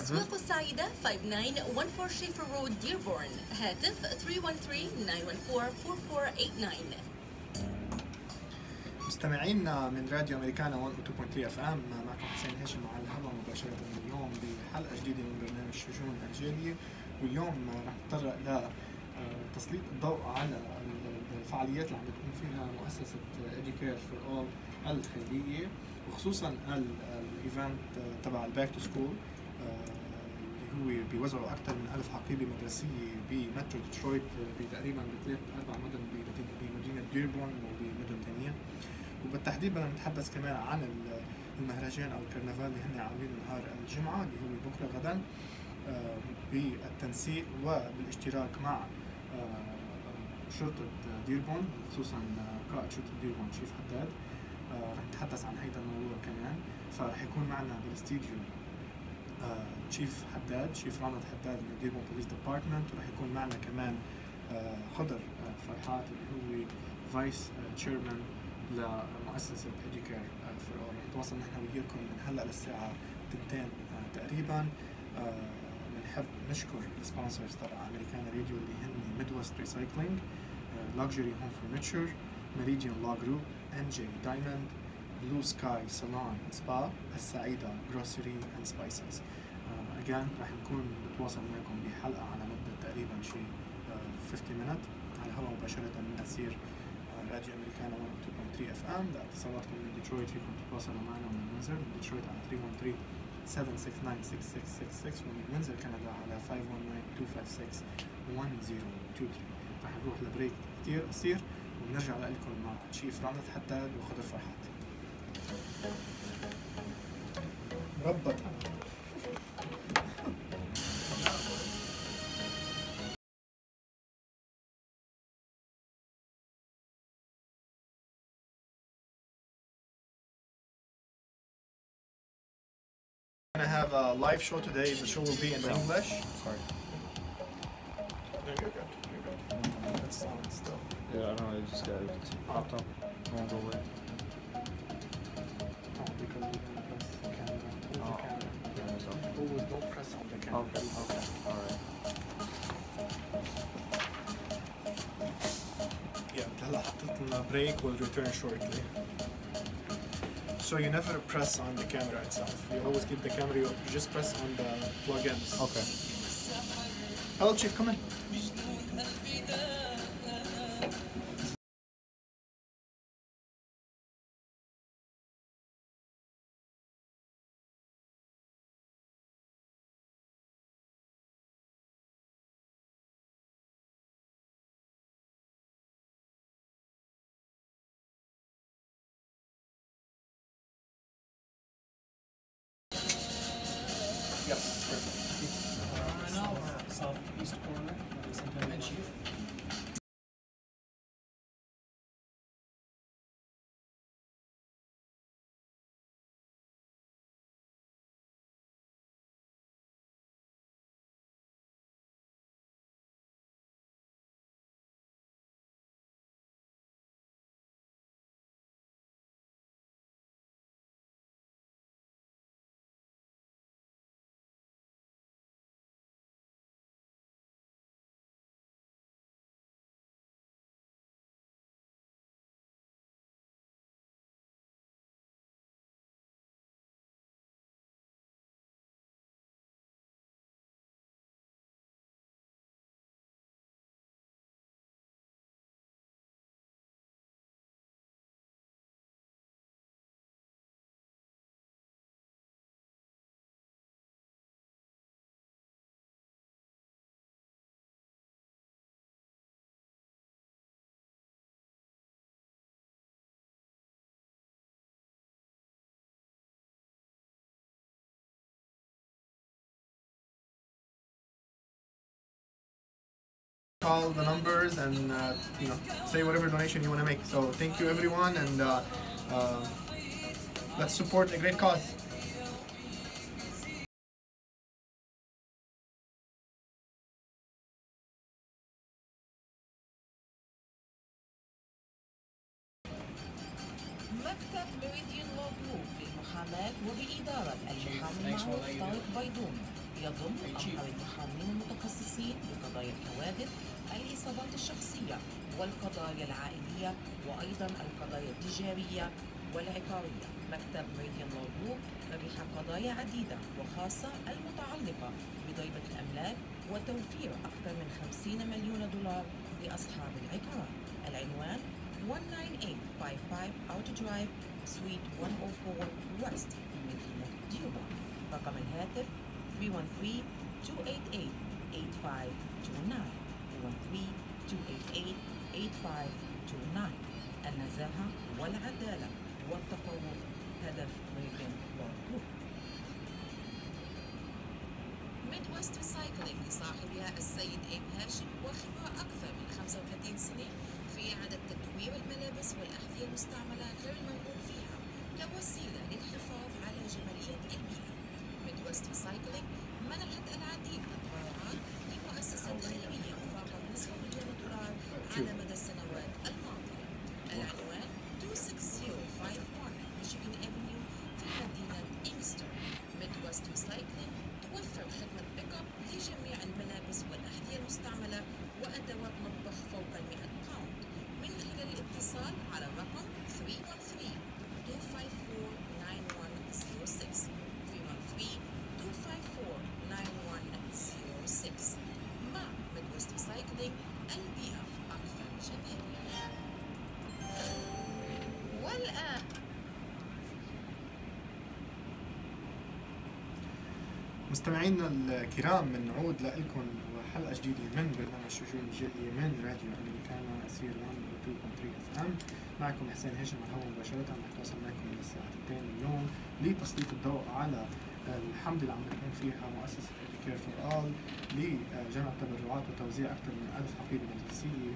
أسواق السعيدة 5914 شيفر رود ديربورن. هاتف 313-914-4489. مستمعينا من راديو أمريكانا 102.3 FM، معكم حسين هاشم على الهواء مباشرة اليوم بحلقة جديدة من برنامج شجون الجالية. واليوم رح نتطرق لتسليط الضوء على الفعاليات اللي عم بتكون فيها مؤسسة Educare4all الخيرية، وخصوصا الايفنت تبع الباك تو سكول اللي هو بيوزعوا أكثر من 1000 حقيبة مدرسية بمترو ديترويت بتقريبا ب3-4 مدن بمدينة ديربورن وبمدن ثانية. وبالتحديد بدنا نتحدث كمان عن المهرجان أو الكرنفال اللي هن عاملينه نهار الجمعة اللي هو بكرة غدا، بالتنسيق وبالاشتراك مع شرطة ديربورن، خصوصا قائد شرطة ديربورن شيف حداد. رح نتحدث عن هيدا الموضوع كمان. فرح يكون معنا بالاستديو شيف حداد، شيف رونالد حداد من ديربورن بوليس ديبارتمنت، ورح يكون معنا كمان خضر فرحات اللي هو فايس تشيرمان لمؤسسة Educare4all. رح نتواصل نحن وياكم من هلا للساعة 2 تقريبا. بنحب نشكر السبونسرز تبع أمريكانا راديو اللي هن ميدوست ريسايكلينج، لاكجري هوم فرنتشر، ميريديان لا جروب، NJ دايموند، بلو سكاي سالون اند سبا، السعيدة جروسري اند سبايسز. اجين رح نكون نتواصل معكم بحلقة على مدة تقريبا شيء 50 minutes على الهواء مباشرة من أثير راديو أمريكانا 102.3 FM. لاتصالاتكم من ديترويت فيكم تتواصلوا معنا من المنزل من ديترويت على 313-769-6666 ومن منزل كندا على 519-256-1023. رح نروح لبريك كتير قصير ونرجع لكم مع شيف رونالد حداد وخضر فرحات. مربط I have a live show today. The show will be in English. Sorry. No, you're good. You're good. That's on still. Yeah, I know. I just got it popped up. Won't go away. Oh, because you didn't press the camera. Move the camera. Yeah, so. Always don't press on the camera. Okay. Okay. All right. Yeah, هلا حطيت لنا break. We'll return shortly. So you never press on the camera itself. You always keep the camera. You just press on the plugins. Okay. Hello, Chief. Come in. Yes. Southeast corner, and Chief. Call the numbers and say whatever donation you want to make. So thank you everyone, and let's support a great cause. مكتب ميريديان لا جروب للمحاماة وبإدارة المحامي المعروف طارق بيضون يضم أمر التحامين المتخصصين بقضايا الحوادث، الإصابات الشخصية والقضايا العائلية، وأيضا القضايا التجارية والعقارية. مكتب ميديان لو جروب ربح قضايا عديدة وخاصة المتعلقة بضريبة الأملاك وتوفير أكثر من 50 مليون دولار لأصحاب العقارات. العنوان 19855 Outer Drive Suite 104 West مدينة ديوبون. رقم الهاتف 313-288-8529 313-288-8529. النزاهة والعدالة والتفوق هدف ميديان لو جروب. ميدويست ريسايكلينج لصاحبها السيد إيب هاشم وخبرة أكثر من 35 سنة في إعادة تدوير الملابس والأحذية المستعملة غير المرغوب فيها كوسيلة للحفاظ على جمالية البيئة. ميدويست ريسايكلينج منحت العديد من التبرعات لمؤسسات خيرية فاقت نصف مليون دولار على مدى السنوات الماضية. العنوان 26051 ميشيغان افنيو في مدينة إنغستون. ميدويست ريسايكلينج توفر خدمة بيك اب لجميع الملابس والأحذية المستعملة وأدوات مطبخ فوق 100 باوند من خلال الاتصال على الرقم 313-254-9106 313-254-9106. مع ميدويست ريسايكلينج البيئة أكثر جمالية. والآن مستمعينا الكرام، بنعود لكم حلقة جديدة من برنامج شجون الجلية من راديو أمريكانا أسير 102.3 FM. معكم حسين هاشم على الهواء مباشرة. نتواصل معكم من الساعة 2 اليوم لتسليط الضوء على الحملة اللي عم تقوم فيها مؤسسة Educare4all لجمع تبرعات وتوزيع أكثر من 1000 حقيبة مدرسية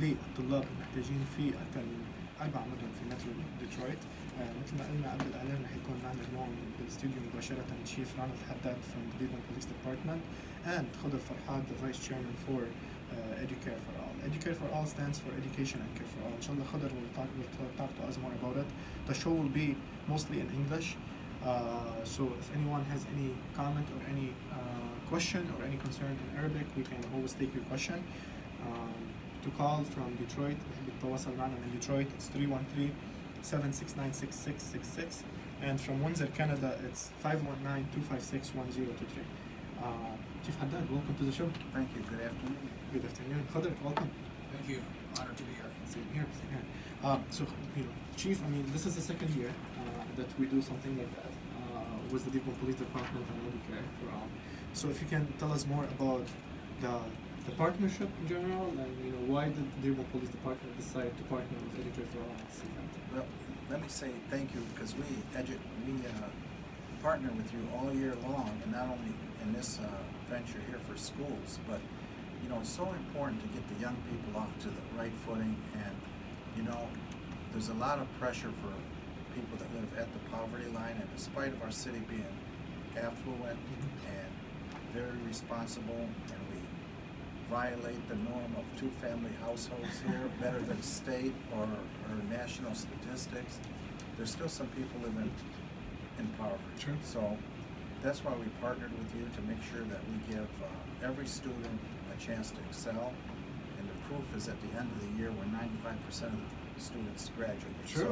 للطلاب المحتاجين في أكثر من 4 مدن في مترو ديترويت. مثل ما قلنا قبل الإعلان رح يكون معنا اليوم بالاستوديو مباشرة Chief Ronald Haddad from the Dearborn Police Department and Khoder Farhat, the Vice Chairman for Educare4all. Educare4all stands for Education and Care for All. Inshallah, Khoder will talk to us more about it. The show will be mostly in English. So if anyone has any comment or any question or any concern in Arabic, we can always take your question. To call from Detroit, بتتواصل معنا من Detroit, it's 313-769-6666, and from Windsor, Canada, it's 519-256-1023. Chief Haddad, welcome to the show. Thank you. Good afternoon. Good afternoon. Khoder, welcome. Thank you. Honored to be here. Same here, same here. So, Chief, I mean, this is the second year that we do something like that with the Dearborn Police Department and Educare4all. So, if you can tell us more about the partnership in general, and why did the Dearborn Police Department decide to partner with Educare4all in this event? Well, let me say thank you because we partner with you all year long, and not only in this venture here for schools, but it's so important to get the young people off to the right footing. And there's a lot of pressure for people that live at the poverty line, and in spite of our city being affluent and very responsible, and we violate the norm of two-family households here, better than state or national statistics, there's still some people living in poverty. Sure. So that's why we partnered with you to make sure that we give every student a chance to excel. And the proof is at the end of the year when 95% of the students graduate. Sure. So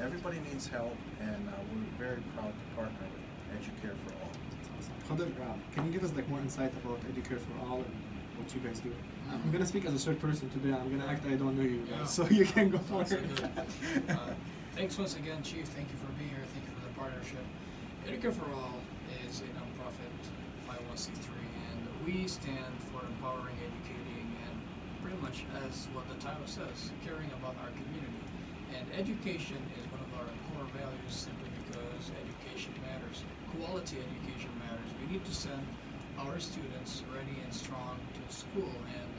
everybody needs help, and we're very proud to partner with Educare4all. Khoder, can you give us more insight about Educare4all and what you guys do? I'm going to speak as a third person today. I'm going to act I don't know you guys, so you can go for it. Thanks once again, Chief. Thank you for being here. Thank you for the partnership. Educare4all is a nonprofit 501c3, and we stand for empowering, educating, and pretty much as what the title says, caring about our community. And education is one of our core values simply because education matters. Quality education matters. We need to send our students ready and strong to school. And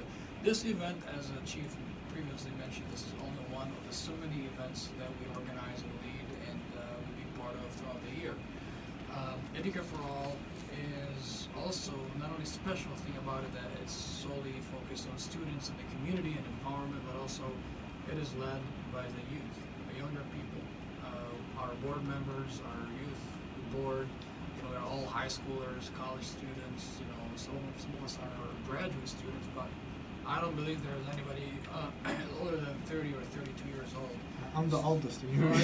this event, as the Chief previously mentioned, this is only one of the so many events that we organize and lead and we be part of throughout the year. Educare4all is also not only special thing about it that it's solely focused on students in the community and empowerment, but also it is led by the youth, the younger people. Our board members, our youth board, we're all high schoolers, college students. You know, some of us are graduate students, but I don't believe there's anybody older than 30 or 32 years old. I'm the oldest in here.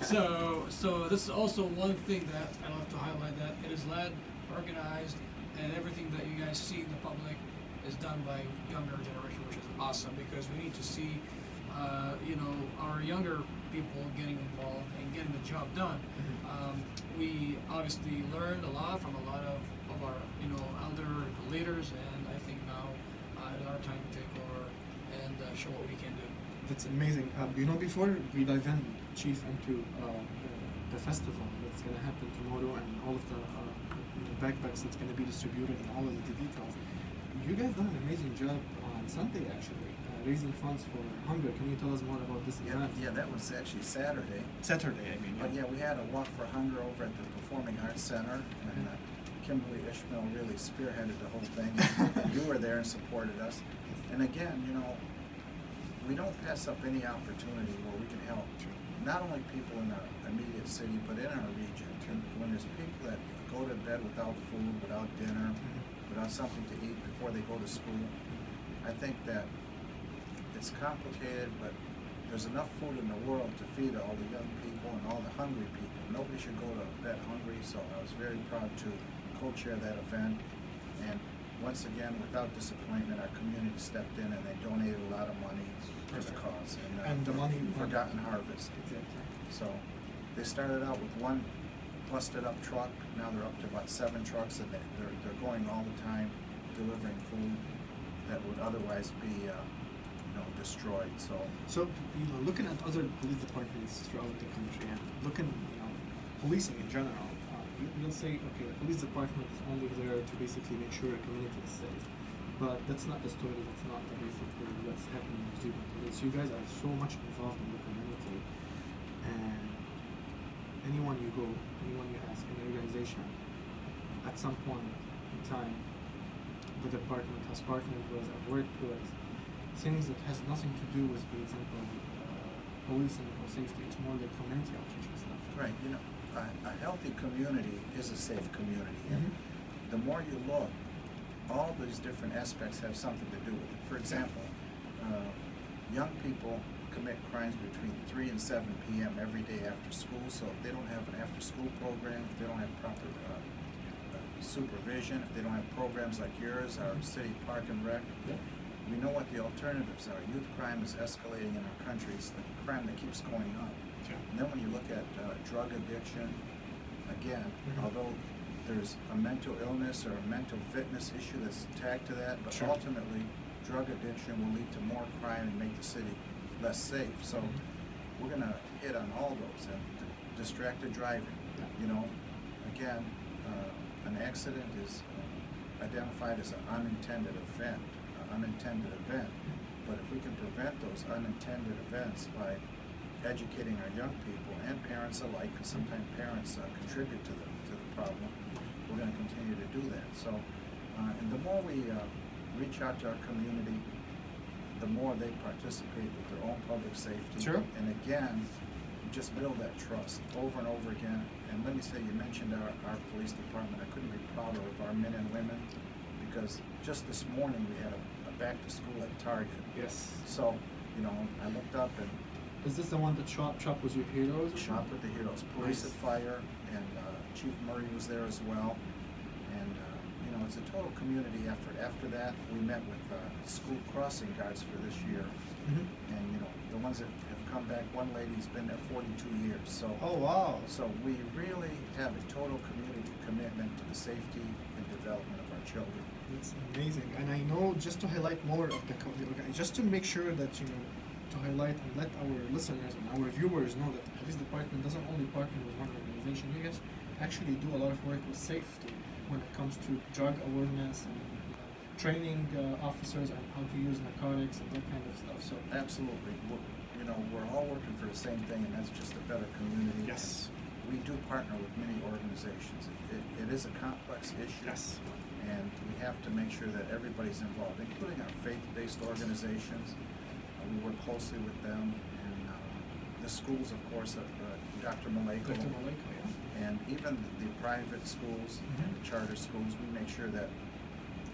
So this is also one thing that I love to highlight, that it is led, organized, and everything that you guys see in the public is done by younger generation, which is awesome, because we need to see, you know, our younger people getting involved and getting the job done. We obviously learned a lot from a lot of our, you know, elder leaders, and I think now it is our time to take over and show what we can do. That's amazing. You know, before we dive in, Chief, into the festival that's going to happen tomorrow and all of the backpacks that's going to be distributed and all of the details, you guys done an amazing job on Sunday, actually, raising funds for hunger. Can you tell us more about this event? Yeah, that was actually Saturday. Saturday, I mean. But yeah, we had a walk for hunger over at the Performing Arts Center, and Kimberly Ishmael really spearheaded the whole thing. You were there and supported us. And again, you know, we don't pass up any opportunity where we can help not only people in our immediate city, but in our region. And when there's people that go to bed without food, without dinner, without something to eat before they go to school, I think that it's complicated, but there's enough food in the world to feed all the young people and all the hungry people. Nobody should go to bed hungry, so I was very proud to co-chair that event. And once again, without disappointment, our community stepped in and they donated a lot of money for the cause. And the money Forgotten Harvest. Exactly. So they started out with one busted up truck. Now they're up to about 7 trucks, and they're going all the time, delivering food that would otherwise be destroyed. So you know, looking at other police departments throughout the country and looking, you know, policing in general, you'll say, okay, the police department is only there to basically make sure a community is safe. But that's not the story, that's not the basically what's happening in Zealand Police. You guys are so much involved in the community, and anyone you go, anyone you ask, any organization, at some point in time, the department has partnered with and worked with things that has nothing to do with, for example, policing or safety. It's more like community outreach and stuff. right, you know, a healthy community is a safe community, and the more you look, all these different aspects have something to do with it. For example, young people commit crimes between 3 and 7 p.m. every day after school, so if they don't have an after-school program, if they don't have proper supervision, if they don't have programs like yours, our city park and rec, we know what the alternatives are. Youth crime is escalating in our country. It's the crime that keeps going up. And then when you look at drug addiction, again, although there's a mental illness or a mental fitness issue that's tagged to that, but ultimately drug addiction will lead to more crime and make the city less safe. So we're going to hit on all those. And distracted driving, you know, again, an accident is identified as an unintended event. But if we can prevent those unintended events by educating our young people and parents alike, because sometimes parents contribute to the problem, we're going to continue to do that. So, and the more we reach out to our community, the more they participate with their own public safety. And again, just build that trust over and over again. And let me say, you mentioned our police department. I couldn't be prouder of our men and women, because just this morning we had a back to school at Target. Yes. So, you know, I looked up and... Is this the one that Shop with your heroes? Shop with the Heroes. Police at Fire, and Chief Murray was there as well. And, you know, it's a total community effort. After that, we met with school crossing guards for this year. And, you know, the ones that have come back, one lady's been there 42 years. So, oh, wow. So we really have a total community commitment to the safety and development of our children. It's amazing. And I know, just to highlight more of the just to make sure that, you know, to highlight and let our listeners and our viewers know that the police department doesn't only partner with one organization. You guys actually do a lot of work with safety when it comes to drug awareness and training officers on how to use narcotics and that kind of stuff. So absolutely, we're all working for the same thing, and that's just a better community. Yes. We do partner with many organizations. It is a complex issue. Yes. And we have to make sure that everybody's involved, including our faith-based organizations. We work closely with them, and the schools, of course, Dr. Maleko. Dr. Maleko, yeah. And even the private schools and the charter schools, we make sure that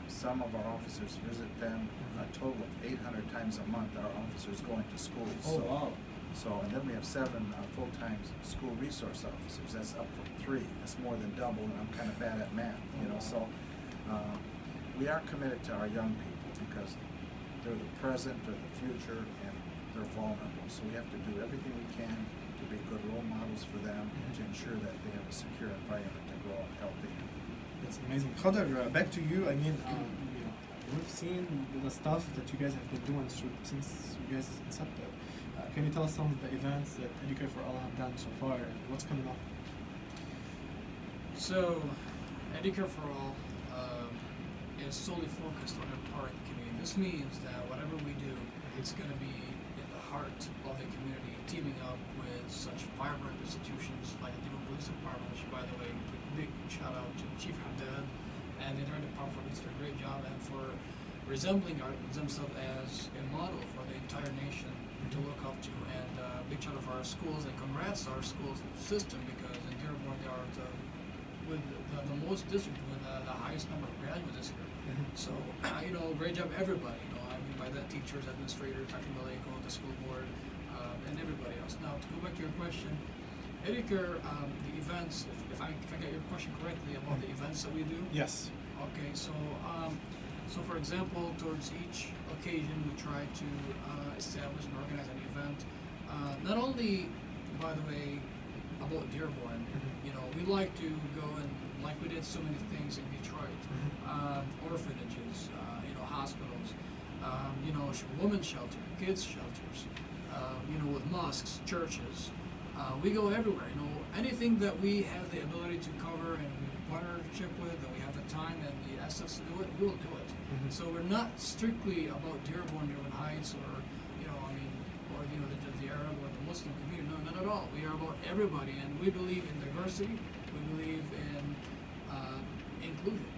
some of our officers visit them. A total of 800 times a month, our officers going to schools. Oh, wow. So, and then we have 7 full-time school resource officers. That's up from 3. That's more than double, and I'm kind of bad at math, you know. So, we are committed to our young people because they're the present, they're the future, and they're vulnerable. So we have to do everything we can to be good role models for them and to ensure that they have a secure environment to grow up healthy. That's amazing. Khoder, back to you. I mean, you know, we've seen the stuff that you guys have been doing since you guys incepted. Can you tell us some of the events that Educare4all have done so far and what's coming up? So, Educare4all is solely focused on empowering the community. This means that whatever we do, it's going to be in the heart of the community, teaming up with such vibrant institutions like the Dearborn Police Department, which, by the way, big shout out to Chief Haddad and the entire department for doing a great job and for resembling themselves as a model for the entire nation to look up to. And big shout out for our schools, and congrats to our school system, because in Dearborn they are with the most district with the highest number of graduates this year. So, you know, great job everybody. You know, I mean by that teachers, administrators, Dr. Maleko, the school board, and everybody else. Now, to go back to your question, Educare, the events, if I get your question correctly about the events that we do. Yes. Okay, so so for example, towards each occasion we try to establish and organize an event. Not only, by the way, about Dearborn, you know, we like to go and, like we did so many things in Detroit, orphanages, you know, hospitals, you know, women's shelter, kids shelters, you know, with mosques, churches. We go everywhere, you know, anything that we have the ability to cover and we partnership with, and we have the time and the assets to do it, we will do it. So we're not strictly about Dearborn Heights, or, you know, I mean, or, you know, the Arab or the Muslim community. No, not at all. We are about everybody, and we believe in diversity. We believe in inclusion.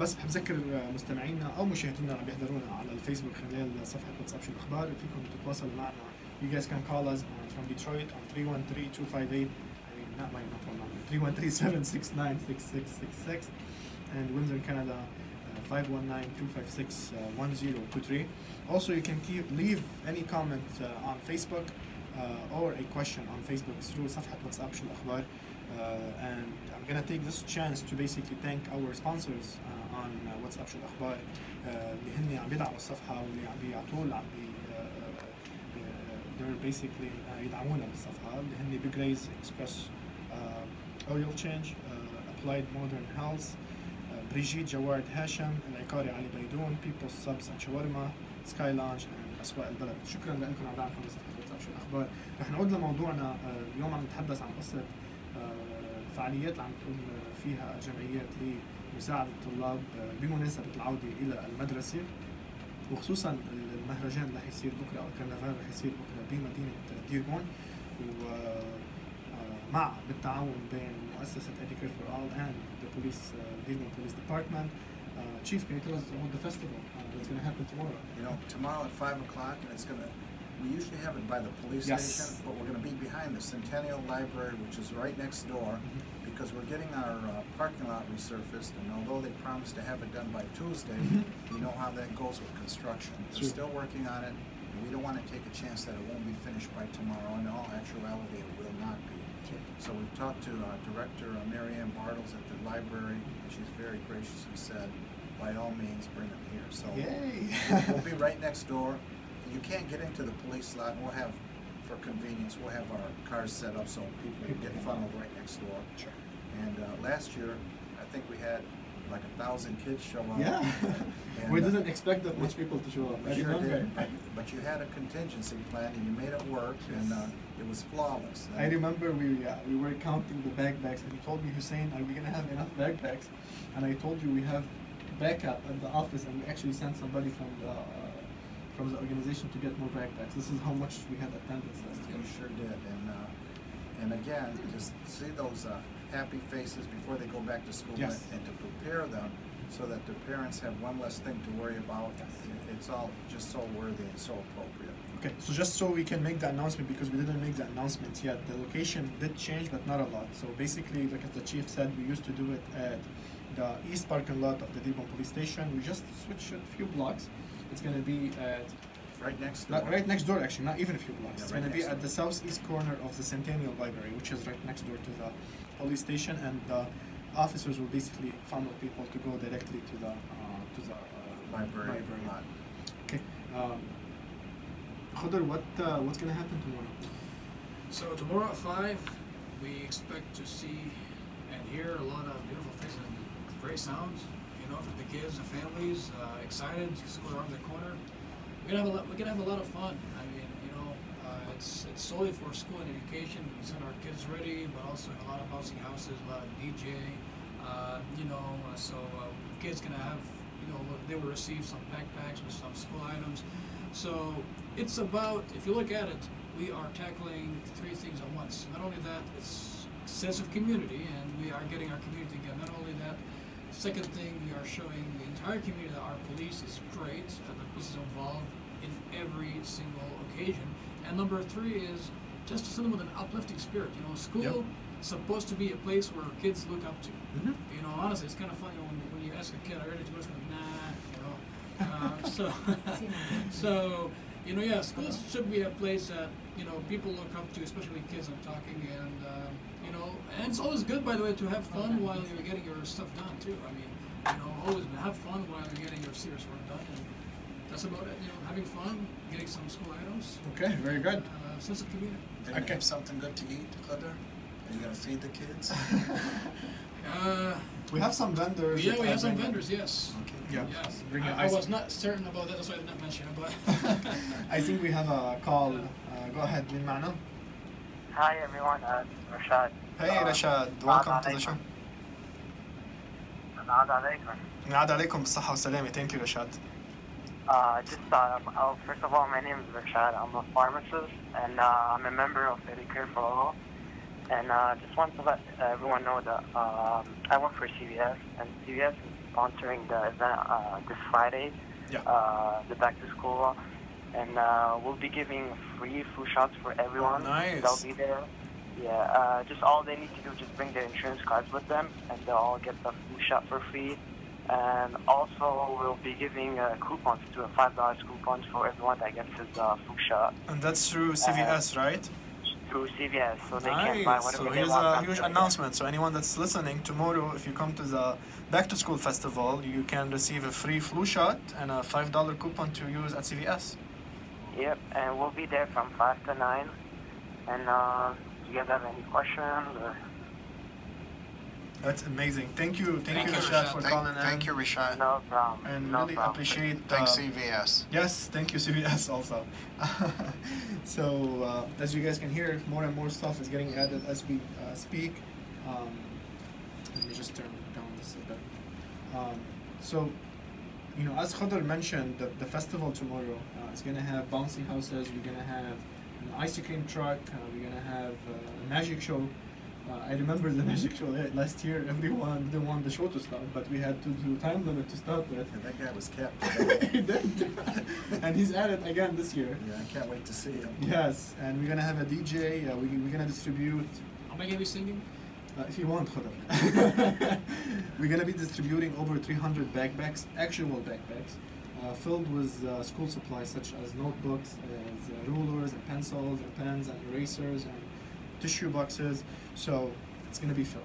بس بحب اذكر مستمعينا او مشاهدينا اللي بيحضرونا على الفيسبوك خلال صفحه واتساب شو الاخبار، فيكم تتواصلوا معنا. You guys can call us from Detroit on 313-258. I mean, not my phone number. 313-769-6666, and Windsor, Canada, 519-256-1023. Also, you can leave any comment on Facebook or a question on Facebook through صفحة واتساب شو الأخبار. And I'm gonna take this chance to basically thank our sponsors on واتساب شو الأخبار اللي هن عم يدعموا الصفحة واللي عم بيعطوا عم they're basically يدعمونا بالصفحة، اللي هن Big Rays Express Oil Change, Applied Modern Health, بريجيت جواد هاشم، العقاري علي بيدون، People's Subs and Shawarma, Sky Lounge and أسواق البلد. شكرا لكم على دعمكم لصفحة واتساب شو الأخبار. رح نعود لموضوعنا. اليوم عم نتحدث عن قصة الفعاليات اللي عم تقوم فيها الجمعيات لمساعدة الطلاب بمناسبة العودة إلى المدرسة، وخصوصا المهرجان اللي حيصير بكرة أو الكرنفال اللي حيصير بكرة بمدينة ديربون، ومع بالتعاون بين مؤسسة Educare4all and the police, Dearborn Police Department. Chief, can you tell us about the festival that's going to happen tomorrow? You know, tomorrow at 5 o'clock, and it's going to, we usually have it by the police station, but we're going to be behind the Centennial Library, which is right next door, because we're getting our parking lot resurfaced, and although they promised to have it done by Tuesday, you know how that goes with construction. They're still working on it, and we don't want to take a chance that it won't be finished by tomorrow, and in all actuality, it will not be. So we've talked to Director Marianne Bartles at the library, and she's very graciously said, by all means, bring them here. So we'll be right next door. You can't get into the police lot, and we'll have, for convenience, we'll have our cars set up so people can get funneled right next door. Sure. And last year, I think we had like 1,000 kids show up. Yeah, and, we didn't expect that much people to show up. Sure did, but you had a contingency plan and you made it work, and it was flawless. I remember we were counting the backpacks, and you told me, Hussein, are we gonna have enough backpacks? And I told you we have backup at the office, and we actually sent somebody from the organization to get more backpacks. This is how much we had attendance last year. We sure did, and again, just see those happy faces before they go back to school, and to prepare them so that their parents have one less thing to worry about. It's all just so worthy and so appropriate. Okay, so just so we can make the announcement, because we didn't make the announcement yet, the location did change, but not a lot. So basically, like as the chief said, we used to do it at the east parking lot of the Dearborn Police Station. We just switched a few blocks. It's going to be at Right next door. right next door, actually, not even a few blocks. Yeah, It's right going to be next at the southeast corner of the Centennial Library, which is right next door to the police station, and the officers will basically funnel people to go directly to the Library lot. Okay. Khoder, what's going to happen tomorrow? So tomorrow at 5, we expect to see and hear a lot of beautiful things and great sounds. You know, for the kids and families, excited to just go around the corner. We're gonna have a lot of fun. I mean, you know, it's solely for school and education. We send our kids ready, but also in a lot of bouncy houses, a lot of DJ. Kids gonna have, you know, they will receive some backpacks with some school items. So it's about, if you look at it, we are tackling 3 things at once. Not only that, it's sense of community, and we are getting our community together. Not only that, second thing, we are showing the entire community that our police is great, the police is involved in every single occasion. And number 3 is just to send them with an uplifting spirit. You know, school is supposed to be a place where kids look up to. Mm-hmm. You know, honestly, it's kind of funny when you ask a kid, "Are you ready to go to school?" Nah, you know. So, you know, yeah, schools should be a place that, you know, people look up to, especially kids. I'm talking, and you know, and it's always good, by the way, to have fun while you're getting your stuff done too. I mean, you know, always have fun while you're getting your serious work done. And that's about it. You know, having fun, getting some school items. Okay, very good. Sense of community. Didn't you have something good to eat, Khoder? Are you gonna feed the kids? We have some vendors. Yeah, we have some vendors. Yes. Okay. Yeah. Yes. Bring your I ice- was not certain about that, that's why I did not mention it. But I think we have a call. Go ahead, مين معنا? Hi everyone, Rashad. Hey Rashad, welcome to the show. Assalamu alaikum. نعاد عليكم بالصحة والسلامة. Thank you, Rashad. First of all, my name is Rashad. I'm a pharmacist, and I'm a member of Educare4all. And just want to let everyone know that I work for CVS, and CVS is sponsoring the event this Friday, the back to school, and we'll be giving free flu shots for everyone. Nice. They'll be there. Yeah, just all they need to do is just bring their insurance cards with them, and they'll all get the flu shot for free. And also, we'll be giving coupons to $5 coupons for everyone that gets his flu shot. And that's through CVS, right? Through CVS, so they can buy Nice. whatever So they here's want. a huge announcement. So anyone that's listening tomorrow, if you come to the Back to School Festival, you can receive a free flu shot and a $5 coupon to use at CVS. Yep, and we'll be there from 5 to 9. And do you guys have any questions? Or? That's amazing. Thank you, Thank you, Rashad, for calling in. Thank you, Rashad. No problem. And no really problem. appreciate. Thanks, CVS. Yes, thank you, CVS also. So as you guys can hear, more and more stuff is getting added as we speak. Let me just turn down this a bit. So, you know, as Khoder mentioned, the festival tomorrow is going to have bouncy houses. We're going to have an ice cream truck. We're going to have a magic show. I remember the magic show last year. Everyone didn't want the show to start, but we had to do time limit to start with. Yeah, that guy was captivated. He did. And he's at it again this year. Yeah, I can't wait to see him. Yes, and we're gonna have a DJ. We're gonna distribute. am I gonna be singing? If you want, Khoder. We're gonna be distributing over 300 backpacks, actual backpacks, filled with school supplies such as notebooks, as rulers and pencils and pens and erasers and tissue boxes. So it's gonna be filled.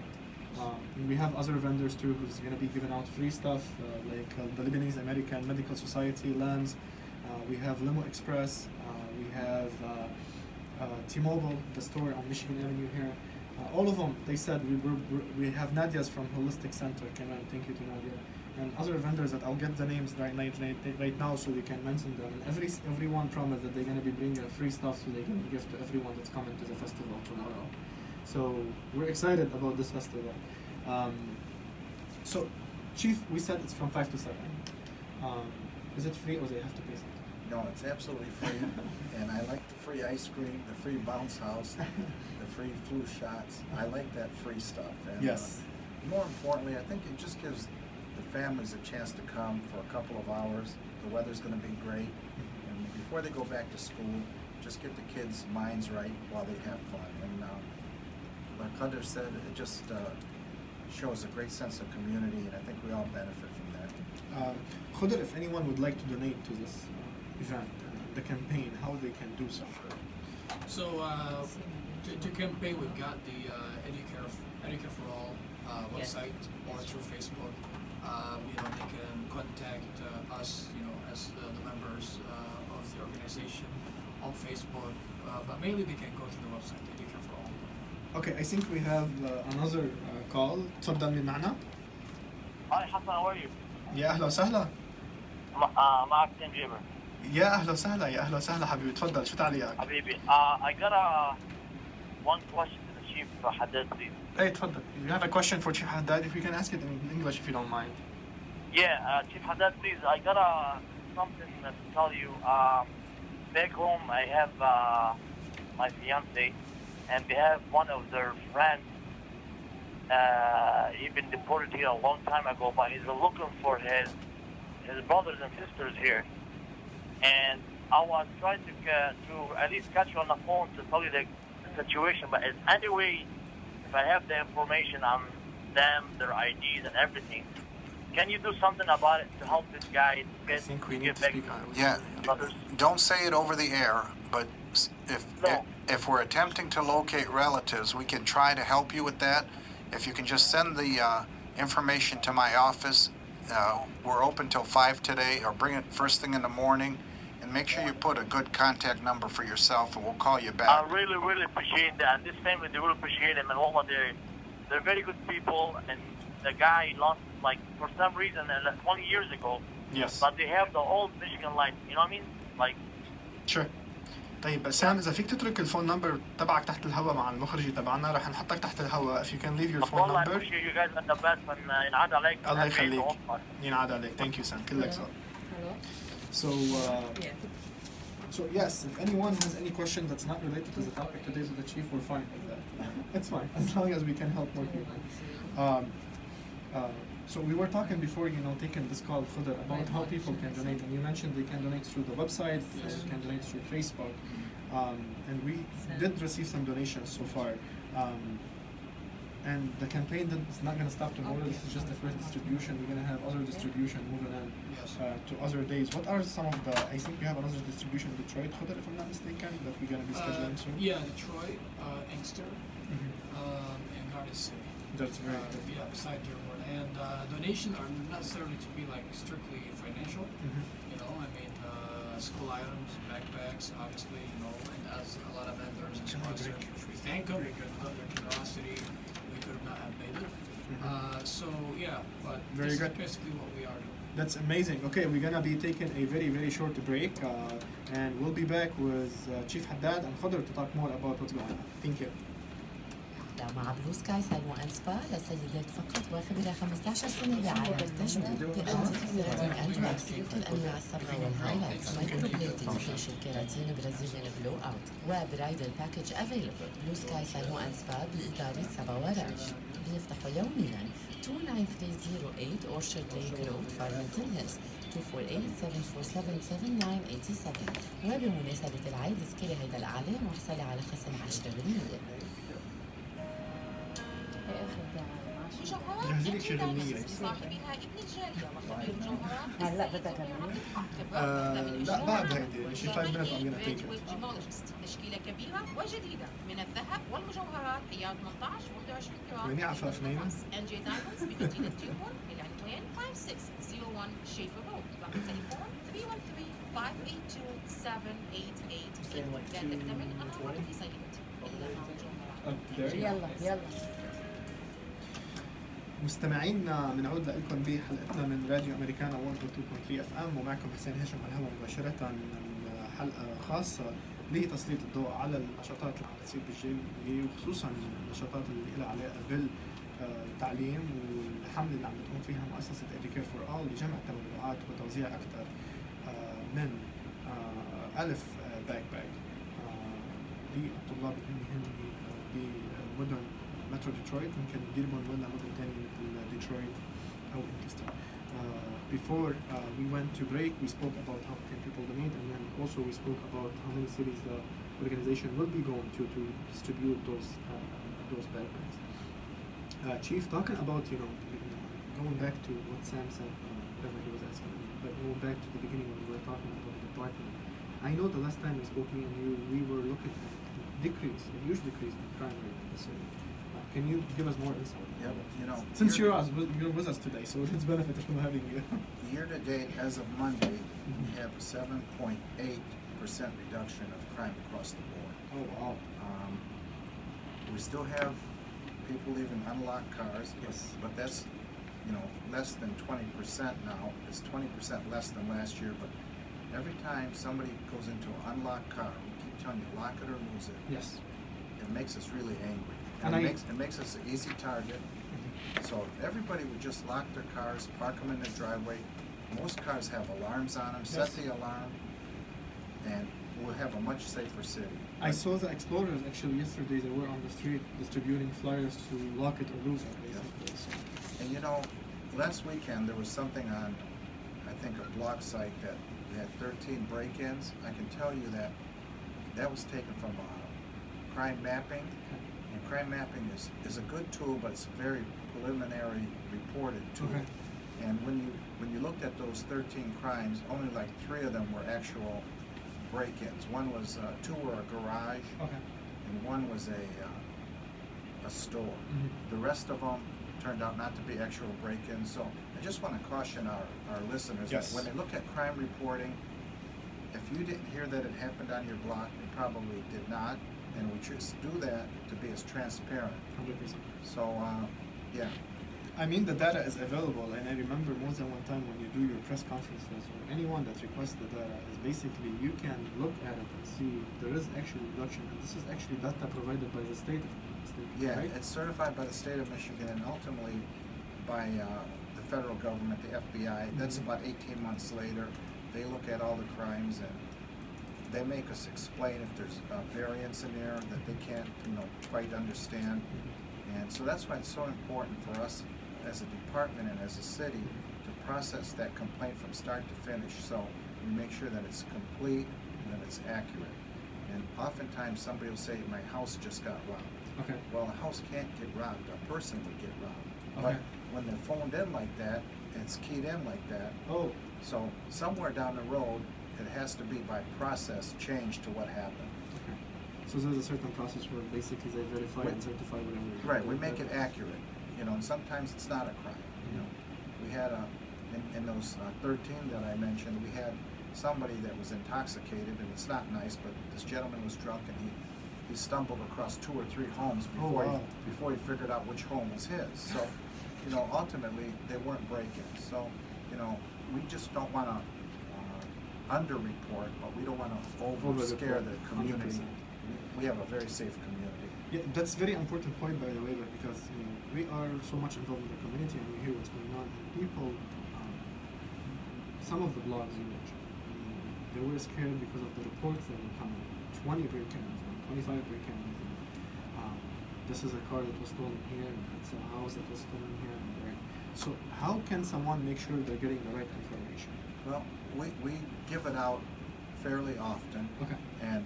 And we have other vendors too who's gonna be giving out free stuff like the Lebanese American Medical Society, LAMS. We have Limo Express. We have T-Mobile, the store on Michigan Avenue here. All of them, they said we have Nadia's from Holistic Center. Come on, thank you to Nadia. And other vendors that I'll get the names right now so we can mention them. And everyone promised that they're going to be bringing free stuff so they can give to everyone that's coming to the festival tomorrow. So we're excited about this festival. So, Chief, we said it's from 5 to 7. Is it free or they have to pay something? No, it's absolutely free. And I like the free ice cream, the free bounce house, the free flu shots. I like that free stuff. And, Yes. More importantly, I think it just gives the families a chance to come for a couple of hours. The weather's going to be great. And before they go back to school, just get the kids' minds right while they have fun. And like Khoder said, it just shows a great sense of community, and I think we all benefit from that. Khoder, if anyone would like to donate to this event, the campaign, how they can do so? So to campaign, we've got the Educare4all website or through Facebook. They can contact us, as the members of the organization on Facebook, but mainly they can go to the website, Educare4all. Okay, I think we have another call. تفضل من معنا. Hi Hassan, how are you? يا أهلا وسهلا. معك تيم جيبر. يا أهلا وسهلا يا أهلا وسهلا حبيبي، تفضل شو تعليقك؟ حبيبي, I got one question to the Chief Haddad, please. Hey, تفضل. You have a question for Chief Haddad? If you can ask it in English, if you don't mind. Yeah, Chief Haddad, please. I got something to tell you. Back home, I have my fiance, and they have one of their friends. He's been deported here a long time ago, but he's looking for his brothers and sisters here. And I was trying to at least catch you on the phone to tell you the situation. But anyway, if I have the information on them, their IDs and everything, can you do something about it to help this guy I think we need to speak on it. Yeah, brothers? don't say it over the air, but if we're attempting to locate relatives, we can try to help you with that. If you can just send the information to my office, we're open till 5 today, or bring it first thing in the morning, and make sure you put a good contact number for yourself, and we'll call you back. I really, really appreciate that. And this family, they really appreciate him, and Wallah, they're very good people. And the guy lost, like, for some reason, 20 years ago. Yes. But they have the old Michigan life. You know what I mean? Like. Sure. طيب بسام، إذا فيك تترك الفون نمبر تبعك تحت الهواء مع المخرجي تبعنا، رح نحطك تحت الهواء. If you can leave your phone والله number. I appreciate you guys and the best, and ينعاد عليك. الله يخليك. ينعاد عليك. Thank you, Sam. كلك ذوق. So yes, if anyone has any question that's not related to the topic today with the chief, we're fine with that. It's fine, as long as we can help more people. So we were talking before, taking this call, Khoder, about how people can donate, and you mentioned they can donate through the website, they can donate through Facebook, and we did receive some donations so far. And the campaign is not going to stop tomorrow. This is just the first distribution. We're going to have other distribution moving in to other days. What are some of the, I think you have another distribution in Detroit, Khoder, if I'm not mistaken, that we're going to be scheduling soon? Yeah, Detroit, Inkster, and Garden City. That's very good. Yeah, beside Dearborn. And donations are not necessarily to be like strictly financial. School items, backpacks, obviously, and as a lot of vendors and sponsors, which we thank them because without their generosity, we could have not have made it. But very this good. is basically what we are doing. That's amazing. Okay, we're gonna be taking a very, very short break, and we'll be back with Chief Haddad and Khoder to talk more about what's going on. Thank you. مع بلو سكاي سالون أند سبا للسيدات فقط وخبرة 15 سنة بعالم التجميل بأنتيك كيراتين أند واكسينج كل أنواع الصبغة والهايلايتس مايكروبليتنج فيشل كيراتين برازيليان بلو أوت وبرايدل باكج أفيلبل. بلو سكاي سالون أند سبا بإدارة سبا وراج بيفتحوا يوميا 29308 أورشارد ليك رود فارمنتون هيلز 248-747-7987 وبمناسبة العيد اسكري هيدا الإعلان واحصلي على خصم 10%. جهزي لك شغلية. هلا بدك لا بعد هيدي شي 5 minutes I'm gonna take it. تشكيلة كبيرة وجديدة من الذهب والمجوهرات أيام 18 و21 جرام. وين عفاف نايمة؟ NJ Diamonds بمدينة ديربون بالعنوان 5601 شيفر رود. رقم تليفون 313-582-788. كان تكتمل أنظمة في سيدتي إلا مع مجوهرات. يلا مستمعينا، بنعود لكم بحلقتنا من راديو امريكانا 102.3 اف ام، ومعكم حسين هاشم على الهواء مباشره من حلقه خاصه لتسليط الضوء على النشاطات اللي عم بتصير بالجاليه، وخصوصا النشاطات اللي لها علاقه بالتعليم والحمله اللي عم بتقوم فيها مؤسسه Educare4all لجمع تبرعات وتوزيع اكثر من 1000 باك باك للطلاب اللي هن بمدن مترو ديترويت، ممكن ديربون ولا مدن ثانيه مثل ديترويت او انكستر. before we went to break, we spoke about how can people donate, and then also we spoke about how many cities the organization will be going to distribute those backpacks. Chief, talking about going back to what Sam said, whatever he was asking, but going back to the beginning when we were talking about the department. I know the last time we spoke, me and you, we were looking at a huge decrease in crime rate in the city. Can you give us more insight? Yeah, since you're with us today, so it's beneficial from having you. Year to date, as of Monday, we have a 7.8% reduction of crime across the board. Oh wow! We still have people leaving unlocked cars, yes, but that's less than 20% now. It's 20% less than last year, but every time somebody goes into an unlocked car, we keep telling you lock it or lose it. Yes. It makes us really angry. And it makes us an easy target. So if everybody would just lock their cars, park them in the driveway, most cars have alarms on them, set the alarm, and we'll have a much safer city. I saw the explorers actually yesterday. They were on the street distributing flyers to lock it or lose it, basically. Yeah. And last weekend there was something on, I think, a blog site that we had 13 break-ins. I can tell you that was taken from crime mapping. And crime mapping is a good tool, but it's a very preliminary reported tool. Okay. And when you looked at those 13 crimes, only like 3 of them were actual break-ins. One was 2 were a garage, and 1 was a store. Mm-hmm. The rest of them turned out not to be actual break-ins. So I just want to caution our listeners that when they look at crime reporting, if you didn't hear that it happened on your block, it probably did not. And we just do that to be as transparent. 100%. So, yeah. I mean, the data is available, and I remember more than one time when you do your press conferences or anyone that requests the data, is basically you can look at it and see there is actual reduction, and this is actually data provided by the state of Michigan. Yeah, right? it's certified by the state of Michigan and ultimately by the federal government, the FBI. That's about 18 months later. They look at all the crimes and they make us explain if there's variance in there that they can't, quite understand. And so that's why it's so important for us as a department and as a city to process that complaint from start to finish. So we make sure that it's complete and that it's accurate. And oftentimes somebody will say, my house just got robbed. Okay. Well, a house can't get robbed. A person would get robbed. Okay. But when they're phoned in like that, it's keyed in like that. Oh. So somewhere down the road, it has to be by process changed to what happened. Okay. So there's a certain process where basically they verify and certify whatever. Right. We make it accurate. And sometimes it's not a crime. We had in those 13 that I mentioned, we had somebody that was intoxicated, and it's not nice, but this gentleman was drunk and he stumbled across 2 or 3 homes before he figured out which home was his. So, ultimately they weren't break-ins. So, we just don't want to under-report, but we don't want to over-scare the community. 100%. We have a very safe community. Yeah, that's a very important point, by the way, because we are so much involved in the community and we hear what's going on. And people, some of the blogs you mentioned, they were scared because of the reports that were coming. 20 break-ins, 25 break-ins. This is a car that was stolen here, and it's a house that was stolen here. And there. So how can someone make sure they're getting the right information? Well, we give it out fairly often. Okay. And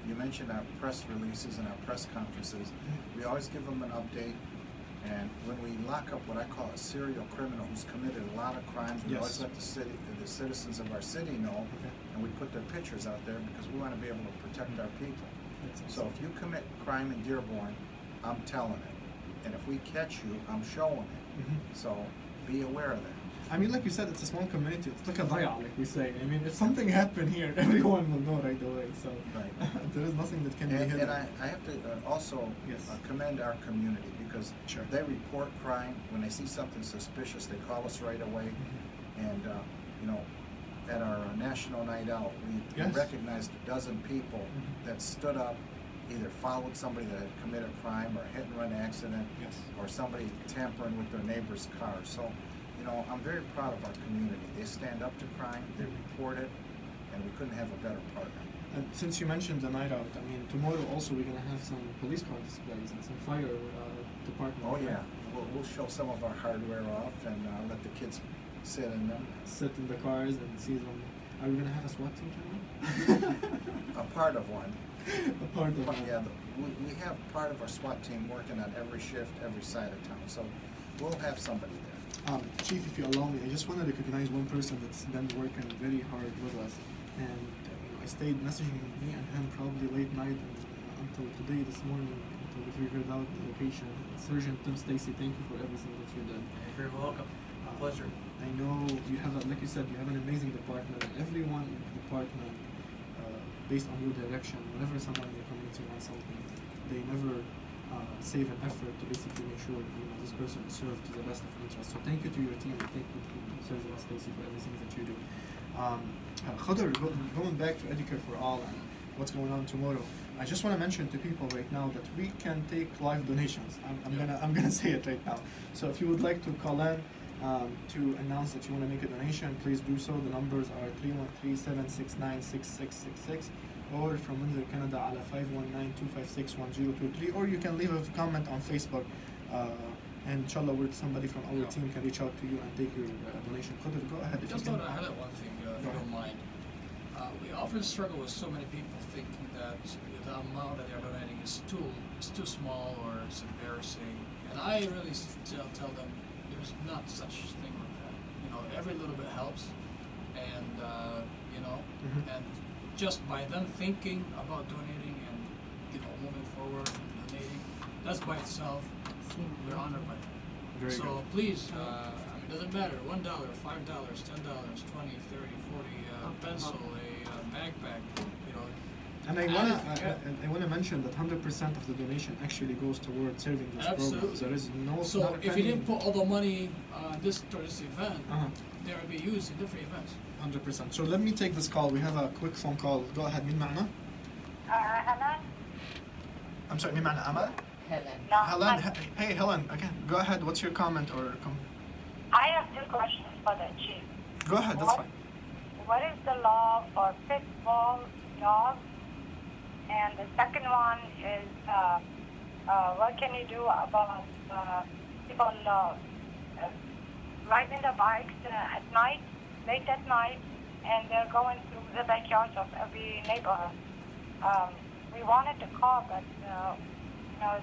you mentioned our press releases and our press conferences. We always give them an update. And when we lock up what I call a serial criminal who's committed a lot of crimes, we always let the citizens of our city know, and we put their pictures out there because we want to be able to protect our people. So if you commit crime in Dearborn, I'm telling it. And if we catch you, I'm showing it. So be aware of that. I mean, like you said, it's a small community. It's like a daya, like we say. I mean, if something happened here, everyone will know right away. So there is nothing that can be hidden. And I have to also commend our community because they report crime. When they see something suspicious, they call us right away. And, at our national night out, we recognized a dozen people that stood up, either followed somebody that had committed a crime or a hit-and-run accident, or somebody tampering with their neighbor's car. So, I'm very proud of our community. They stand up to crime, they report it, and we couldn't have a better partner. And since you mentioned the night out, I mean, tomorrow also we're going to have some police car displays and some fire department. Oh yeah, we'll show some of our hardware off and let the kids sit in them. sit in the cars and see them. Are we gonna have a SWAT team tomorrow? A part of one. A part of But one. yeah, we have part of our SWAT team working on every shift, every side of town. So we'll have somebody there. Chief, if you allow me, I just want to recognize one person that's been working very hard with us, and I stayed messaging me and him probably late night and, until today, this morning, until we figured out the location. Sergeant Tim Stacy, thank you for everything that you did. You're very welcome. My pleasure. I know you have, like you said, you have an amazing department, and everyone in the department, based on your direction, whenever someone in the community wants something, they never save an effort to basically make sure this person is served to the best of interest. So thank you to your team, and thank you to Sergeant Stacy for everything that you do. Khoder, going back to Educare4all and what's going on tomorrow, I just want to mention to people right now that we can take live donations. I'm gonna say it right now. So if you would like to call in to announce that you want to make a donation, please do so. The numbers are 313-769-6666 or from Windsor, Canada على 519-256-1023, or you can leave a comment on Facebook and inshallah somebody from our team can reach out to you and take your donation. Khoder, go ahead if Just you want can. to highlight one thing, if you don't mind. We often struggle with so many people thinking that the amount that they're donating is too small or it's embarrassing. And I really tell them there's not such thing like that. You know, every little bit helps, and you know, and just by them thinking about donating and moving forward and donating, that's by itself, we're honored by that. Very so good. please, I mean, it doesn't matter, $1, $5, $10, 20, 30, 40, pencil, a backpack, And I wanna mention that 100% of the donation actually goes towards serving those Absolutely. programs. There is no. So not a if you penny. didn't put all the money on this event, they will be used in different events. 100%. So let me take this call. We have a quick phone call. Go ahead. مين معنا? Helen? I'm sorry. مين معنا? Amal? Helen. No. Helen. Hey, Helen. Again. Go ahead. What's your comment or? I have two questions for the chief. Go ahead. That's fine. What is the law for pit bull dogs? And the second one is, what can you do about people riding the bikes at night, late at night, and they're going through the backyards of every neighborhood? We wanted to call, but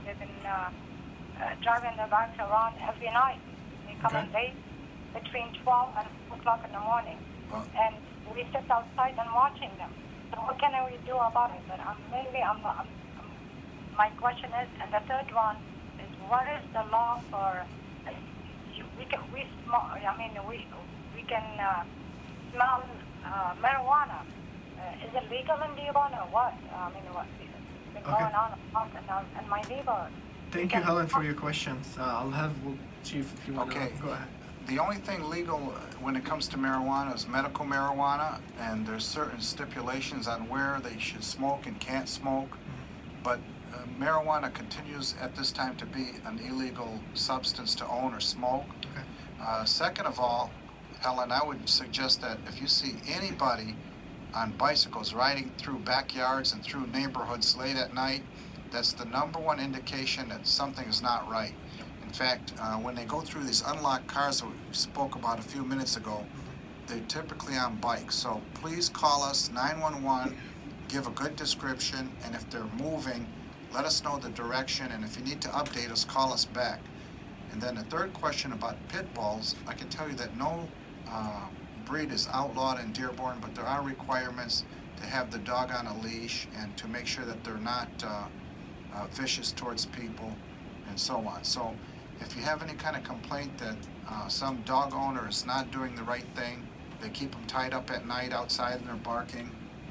they've been driving their bikes around every night. They come in late, between 12 and 4 o'clock in the morning, and we sit outside and watching them. So what can we do about it? But my question is, and the third one is, what is the law for? We can smell marijuana. Is it legal in Dearborn or what? What's been going on in my neighborhood? Thank you, Helen, for your questions. I'll have Chief if you want to go ahead. The only thing legal when it comes to marijuana is medical marijuana, and there's certain stipulations on where they should smoke and can't smoke. But marijuana continues at this time to be an illegal substance to own or smoke. Second of all, Helen, I would suggest that if you see anybody on bicycles riding through backyards and through neighborhoods late at night, that's the #1 indication that something is not right. In fact, when they go through these unlocked cars that we spoke about a few minutes ago, they're typically on bikes. So please call us, 911, give a good description, and if they're moving, let us know the direction, and if you need to update us, call us back. And then the third question about pit bulls, I can tell you that no breed is outlawed in Dearborn, but there are requirements to have the dog on a leash and to make sure that they're not vicious towards people and so on. So if you have any kind of complaint that some dog owner is not doing the right thing, they keep them tied up at night outside and they're barking,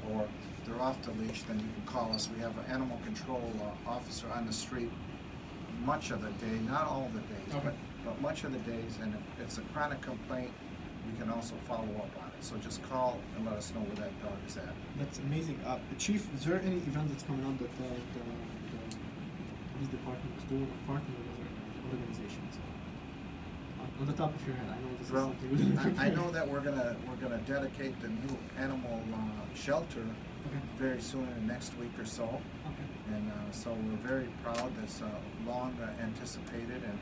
or they're off the leash, then you can call us. We have an animal control officer on the street much of the day, not all the days, but much of the days, and if it's a chronic complaint, we can also follow up on it. So just call and let us know where that dog is at. That's amazing. Chief, is there any event that's coming up that the police department is doing or partnering with other organizations? On the top of your head, I know this is something we didn't prepare. I know that we're gonna dedicate the new animal shelter very soon, in the next week or so. And so we're very proud. That's long anticipated, and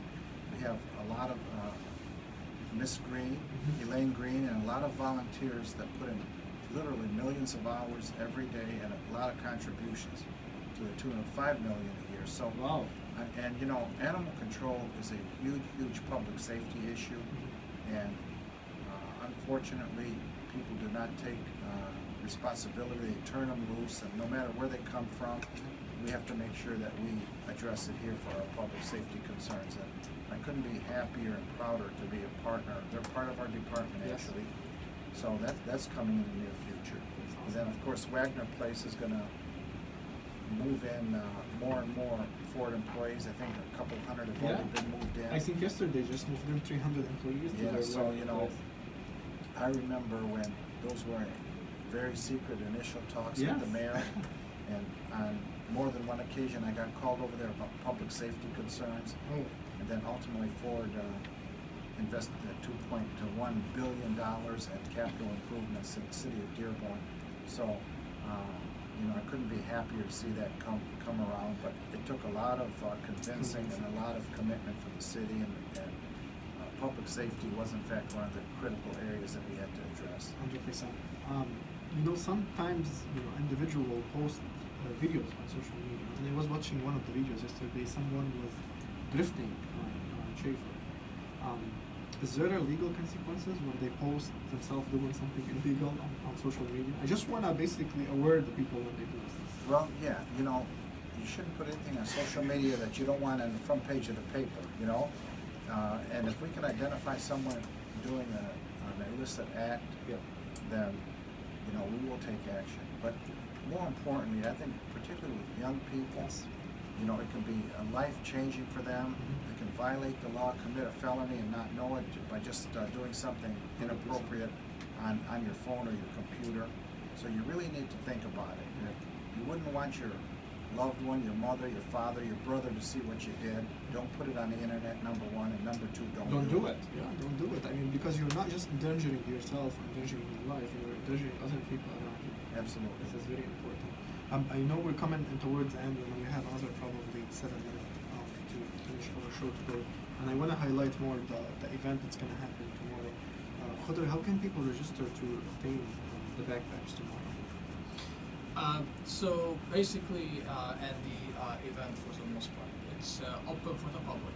we have a lot of Miss Green, Elaine Green, and a lot of volunteers that put in literally millions of hours every day and a lot of contributions to the tune of $5 million a year. So, wow. And you know, animal control is a huge public safety issue, and unfortunately, people do not take responsibility. They turn them loose, and no matter where they come from, we have to make sure that we address it here for our public safety concerns. And I couldn't be happier and prouder to be a partner. They're part of our department, Yes. actually. So that's coming in the near future. And then, of course, Wagner Place is going to move in more and more Ford employees. I think a couple hundred have already been moved in. I think yesterday just moved in 300 employees. Yeah, so, you know, I remember when those were very secret initial talks with the mayor, and on more than one occasion I got called over there about public safety concerns. And then ultimately Ford invested $2.1 billion in capital improvements in the city of Dearborn. So, you know, I couldn't be happier to see that come around, but it took a lot of convincing and a lot of commitment from the city, and public safety was in fact one of the critical areas that we had to address. 100%. You know, sometimes, you know, individual will post videos on social media, and I was watching one of the videos yesterday. Someone was drifting on Schaefer. Is there legal consequences when they post themselves doing something illegal on social media? I just want to basically aware the people when they do this. Well, yeah, you know, you shouldn't put anything on social media that you don't want on the front page of the paper, you know? And if we can identify someone doing an illicit act, then, you know, we will take action. But more importantly, I think particularly with young people, you know, it can be life-changing for them. They can violate the law, commit a felony, and not know it by just doing something inappropriate on your phone or your computer. So you really need to think about it. And if you wouldn't want your loved one, your mother, your father, your brother to see what you did, don't put it on the internet, number one, and number two, don't do it. Yeah, don't do it. I mean, because you're not just endangering yourself or endangering your life, you're endangering other people around you. Absolutely. This is very important. I know we're coming in towards the end, and we have another probably 7 minutes to finish our show today. And I want to highlight more the event that's going to happen tomorrow. Khoder, how can people register to obtain the backpacks tomorrow? So basically, at the event, for the most part, it's open for the public.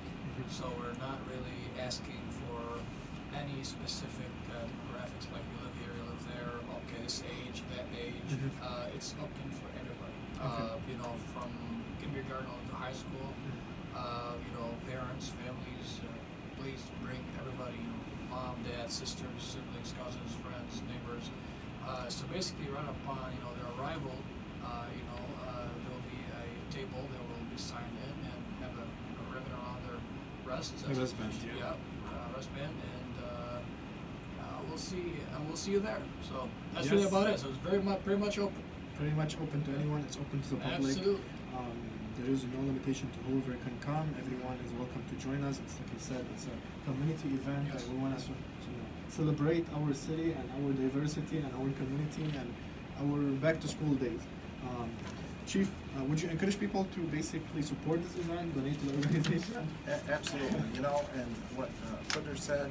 So we're not really asking for any specific demographics, like you live here, you live there, okay, this age, that age. It's open for everybody. You know, from kindergarten to high school. You know, parents, families, please bring everybody. You know, mom, dad, sisters, siblings, cousins, friends, neighbors. So basically, right upon their arrival, there will be a table that will be signed in and have a ribbon around their wrists. Wristband, wristband, and we'll see you there. So that's really about it. So it's pretty much open. Pretty much open to anyone. It's open to the public. Absolutely. There is no limitation to whoever can come. Everyone is welcome to join us. It's like I said, it's a community event. Yes. We want to celebrate our city and our diversity and our community and our back to school days. Chief, would you encourage people to basically support this event, donate to the organization? Absolutely. You know, and what Khoder said,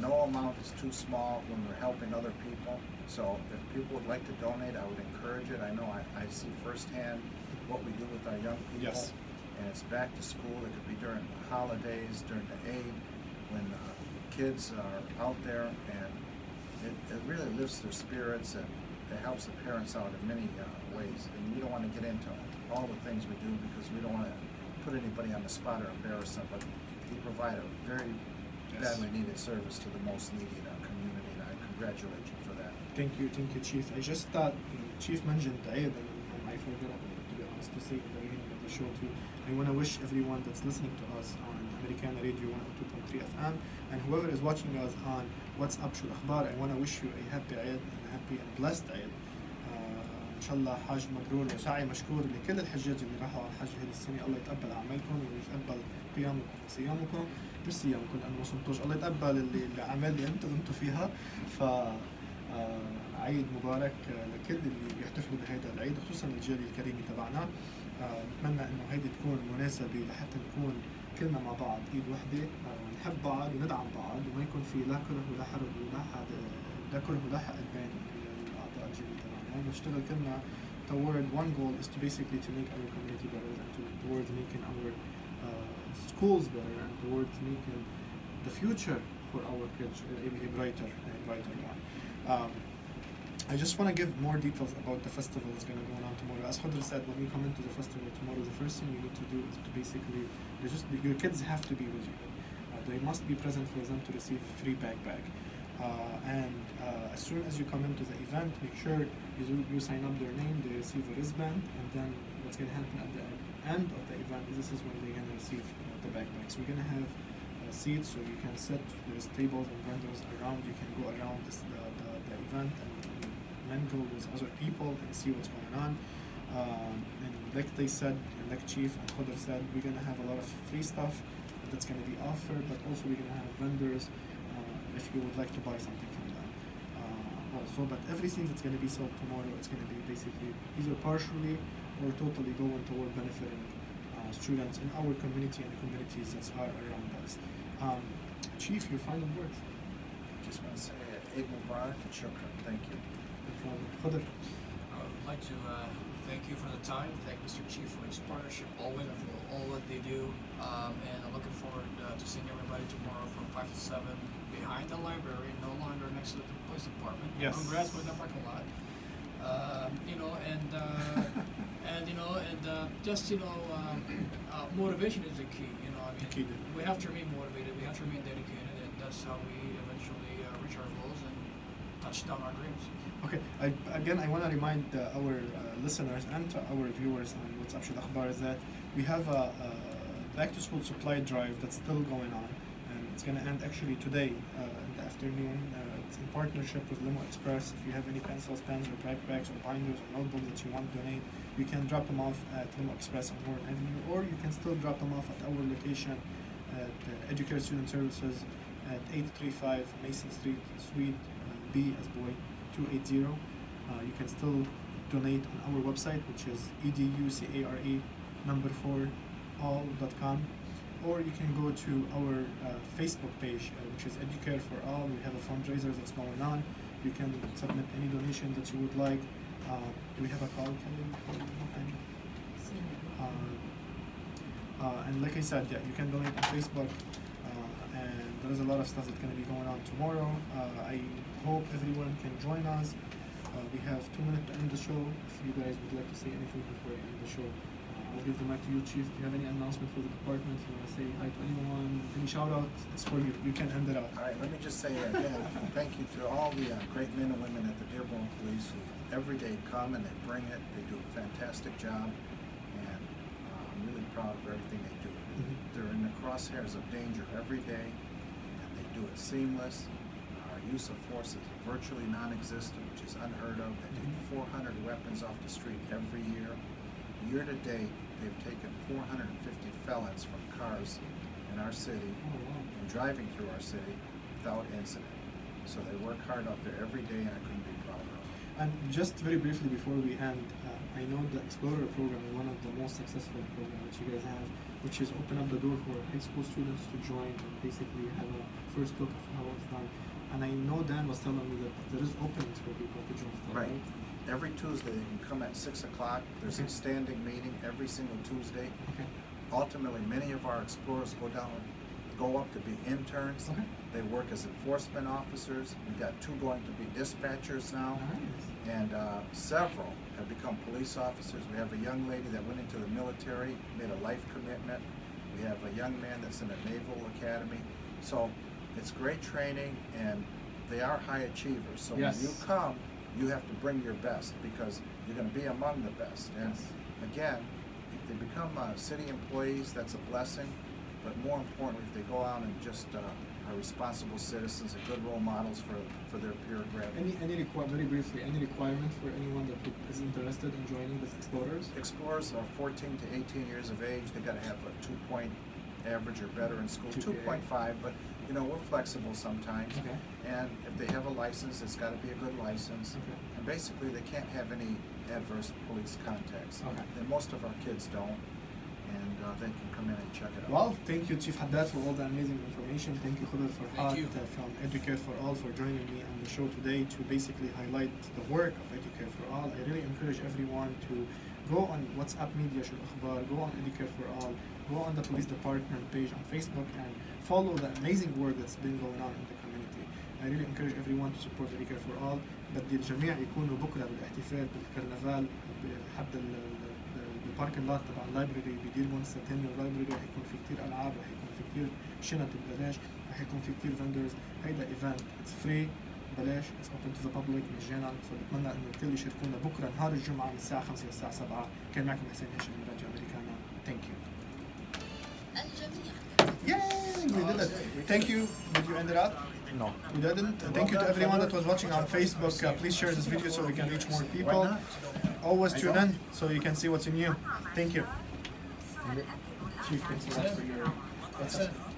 no amount is too small when we're helping other people. So if people would like to donate, I would encourage it. I know I see firsthand what we do with our young people. Yes. And it's back to school. It could be during the holidays, during the Eid, when kids are out there, and it really lifts their spirits, and it helps the parents out in many ways. And we don't want to get into all the things we do because we don't want to put anybody on the spot or embarrass them, but we provide a very badly needed service to the most needy in our community, and I congratulate you for that. Thank you, Chief. I just thought Chief mentioned Eid, and I forgot, to be honest, to say in the beginning of the show too. I want to wish everyone that's listening to us on Americana Radio 102.3 FM and whoever is watching us on What's Up شو الأخبار, I want to wish you a happy Eid and a happy and blessed Eid. إن شاء الله حاج مبرور وسعي مشكور لكل الحجاج اللي راحوا على الحج هذه السنة. الله يتقبل أعمالكم ويتقبل قيامكم وصيامكم، مش صيامكم لأنه ما صمتوش. الله يتقبل الأعمال اللي أنتم قمتوا فيها. ف عيد مبارك لكل اللي بيحتفلوا بهذا العيد، خصوصا الجالية الكريمة تبعنا. نتمنى انه هيدي تكون مناسبة لحتى نكون كلنا مع بعض ايد وحده، نحب بعض وندعم بعض، وما يكون في لا كره ولا حرب ولا لا كره ولا حقد بين الاعضاء الجديد تبعنا. نشتغل كلنا toward one goal is to basically to make our community better and towards making our schools better and towards making the future for our kids a brighter one. I just want to give more details about the festival that's going to go on tomorrow. As Khoder said, when we come into the festival tomorrow, the first thing you need to do is to basically, your kids have to be with you. They must be present for them to receive a free backpack. As soon as you come into the event, make sure you sign up their name, they receive a wristband, and then what's going to happen at the end of the event is this is when they're going to receive the backpacks. We're going to have seats so you can sit, there's tables and vendors around, you can go around the event and mingle with other people and see what's going on. And like they said, and like Chief and Khoder said, we're going to have a lot of free stuff that's going to be offered, but also we're going to have vendors if you would like to buy something from them. Also, but everything that's going to be sold tomorrow, it's going to be basically either partially or totally going toward benefiting students in our community and communities that are around us. Chief, your final words. Just want to say Eid Mubarak and Shukran. Thank you. Khoder. I would like to thank you for the time. Thank Mr. Chief for his partnership always and for all that they do. And I'm looking forward to seeing everybody tomorrow from 5 to 7 behind the library, no longer next to the police department. Yes. Congrats for the parking lot. Motivation is the key. We have to remain motivated. We have to remain dedicated, and that's how we eventually reach our goals and touch down our dreams. Okay, I want to remind our listeners and to our viewers on What's Up Shul Akhbar is that we have a back to school supply drive that's still going on, and it's going to end actually today in the afternoon. It's in partnership with Limo Express. If you have any pencils, pens, or backpacks, or binders, or notebooks that you want to donate, you can drop them off at Limo Express on Warren Avenue, or you can still drop them off at our location at Educare Student Services at 835 Mason Street, Suite B as boy 280. You can still donate on our website, which is educare4all.com, or you can go to our Facebook page, which is Educare4all. We have a fundraiser that's going on. You can submit any donation that you would like. Do we have a call, Kelly? And like I said, yeah, you can donate on Facebook, and there's a lot of stuff that's going to be going on tomorrow. I hope everyone can join us. We have 2 minutes to end the show. If you guys would like to say anything before we end the show, I'll give the mic to you, Chief. Do you have any announcement for the department? If you want to say hi to anyone, any shout outs, it's for you. You can end it out. All right, let me just say again, thank you to all the great men and women at the Dearborn Police who every day come and they bring it. They do a fantastic job, and I'm really proud of everything they do. They're in the crosshairs of danger every day, and they do it seamless. Our use of force is virtually non-existent, which is unheard of. They take 400 weapons off the street every year. Year to date, they've taken 450 felons from cars in our city and driving through our city without incident. So they work hard out there every day, and I couldn't be prouder of them. And just very briefly before we end, I know the Explorer program is one of the most successful programs that you guys have, which is open up the door for high school students to join and basically have a first look of how it's done. And I know Dan was telling me that there is openings for people to join. Right. Every Tuesday they can come at 6 o'clock. There's a standing meeting every single Tuesday. Okay. Ultimately, many of our explorers go up to be interns. Okay. They work as enforcement officers. We got 2 going to be dispatchers now. Nice. And several have become police officers. We have a young lady that went into the military, made a life commitment. We have a young man that's in a naval academy. So it's great training, and they are high achievers. So yes. When you come, you have to bring your best because you're going to be among the best. And again, if they become city employees, that's a blessing. But more importantly, if they go out and just are responsible citizens and good role models for their peer gravity. Very briefly, any requirement for anyone that is interested in joining the Explorers? Explorers are 14 to 18 years of age. They got to have a 2-point average or better in school. 2.5, but we're flexible sometimes. Okay. And if they have a license, it's got to be a good license. Okay. And basically, they can't have any adverse police contacts. Okay. And most of our kids don't. And they can come in and check it out. Well, thank you, Chief Haddad, for all the amazing information. Thank you, Khoder, Farhat, you. from Educare4all for joining me on the show today to basically highlight the work of Educare4all. I really encourage everyone to go on WhatsApp Media Shul Akhbar, go on Educare4all, go on the police department page on Facebook, and follow the amazing work that's been going on in the community. I really encourage everyone to support Educare4all. بدي الجميع يكونوا بكره بالاحتفال بالكرنفال بحد الباركنج لوت تبع اللايبرري بديربون سنتينيال لايبرري. رح يكون في كثير العاب، رح يكون في كثير شنط ببلاش، رح يكون في كثير فندرز. هيدا ايفنت اتس فري ببلاش، اتس اوبن تو ذا بابليك مجانا. سو بتمنى انه الكل يشاركونا بكره نهار الجمعه من الساعه 5 للساعه 7. كان معكم حسين هاشم من راديو امريكانا. ثانك يو. الجميع Yay! We did it. Thank you. Did you end it up? No. We didn't. Thank you to everyone that was watching on Facebook. Please share this video so we can reach more people. Always tune in so you can see what's new. Thank you. Chief, thanks a lot for your... That's it.